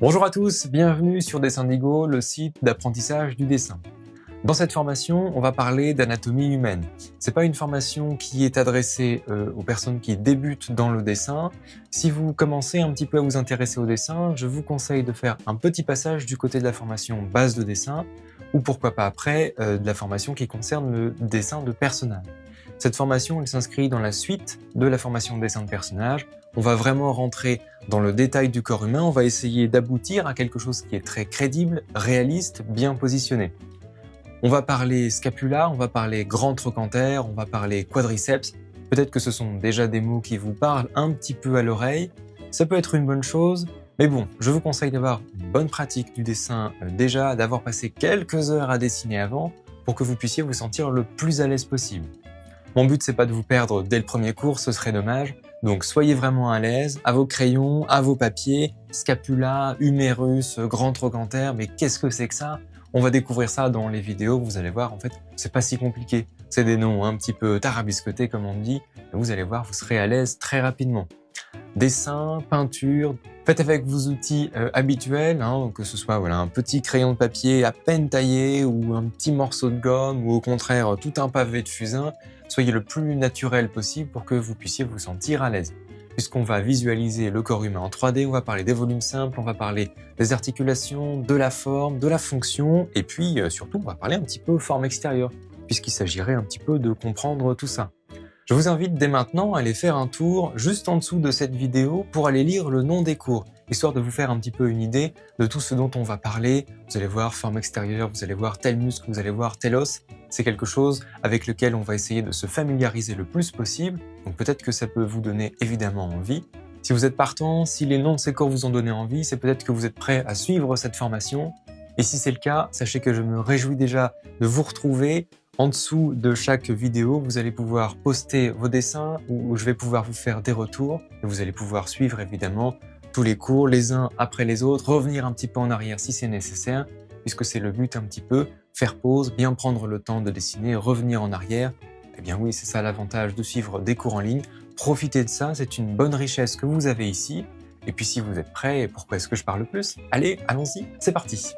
Bonjour à tous, bienvenue sur Dessindigo, le site d'apprentissage du dessin. Dans cette formation, on va parler d'anatomie humaine. C'est pas une formation qui est adressée aux personnes qui débutent dans le dessin. Si vous commencez un petit peu à vous intéresser au dessin, je vous conseille de faire un petit passage du côté de la formation base de dessin, ou pourquoi pas après, de la formation qui concerne le dessin de personnages. Cette formation, elle s'inscrit dans la suite de la formation de dessin de personnages. On va vraiment rentrer dans le détail du corps humain, on va essayer d'aboutir à quelque chose qui est très crédible, réaliste, bien positionné. On va parler scapula, on va parler grand trochanter, on va parler quadriceps. Peut-être que ce sont déjà des mots qui vous parlent un petit peu à l'oreille. Ça peut être une bonne chose, mais bon, je vous conseille d'avoir une bonne pratique du dessin déjà, d'avoir passé quelques heures à dessiner avant pour que vous puissiez vous sentir le plus à l'aise possible. Mon but, c'est pas de vous perdre dès le premier cours, ce serait dommage. Donc soyez vraiment à l'aise, à vos crayons, à vos papiers, scapula, humérus, grand trochanter, mais qu'est-ce que c'est que ça? On va découvrir ça dans les vidéos, vous allez voir, en fait, c'est pas si compliqué. C'est des noms un petit peu tarabiscotés, comme on dit, et vous allez voir, vous serez à l'aise très rapidement. Dessin, peinture, faites avec vos outils habituels, que ce soit un petit crayon de papier à peine taillé ou un petit morceau de gomme ou au contraire tout un pavé de fusain. Soyez le plus naturel possible pour que vous puissiez vous sentir à l'aise. Puisqu'on va visualiser le corps humain en 3D, on va parler des volumes simples, on va parler des articulations, de la forme, de la fonction, et puis surtout on va parler un petit peu forme extérieure, puisqu'il s'agirait un petit peu de comprendre tout ça. Je vous invite dès maintenant à aller faire un tour juste en dessous de cette vidéo pour aller lire le nom des cours, histoire de vous faire un petit peu une idée de tout ce dont on va parler. Vous allez voir forme extérieure, vous allez voir tel muscle, vous allez voir tel os. C'est quelque chose avec lequel on va essayer de se familiariser le plus possible, donc peut-être que ça peut vous donner évidemment envie. Si vous êtes partant, si les noms de ces cours vous ont donné envie, c'est peut-être que vous êtes prêt à suivre cette formation. Et si c'est le cas, sachez que je me réjouis déjà de vous retrouver. En dessous de chaque vidéo, vous allez pouvoir poster vos dessins ou je vais pouvoir vous faire des retours. Et vous allez pouvoir suivre évidemment tous les cours les uns après les autres, revenir un petit peu en arrière si c'est nécessaire, puisque c'est le but un petit peu, faire pause, bien prendre le temps de dessiner, revenir en arrière. Eh bien oui, c'est ça l'avantage de suivre des cours en ligne. Profitez de ça, c'est une bonne richesse que vous avez ici. Et puis si vous êtes prêts, pourquoi est-ce que je parle plus? Allez, allons-y, c'est parti!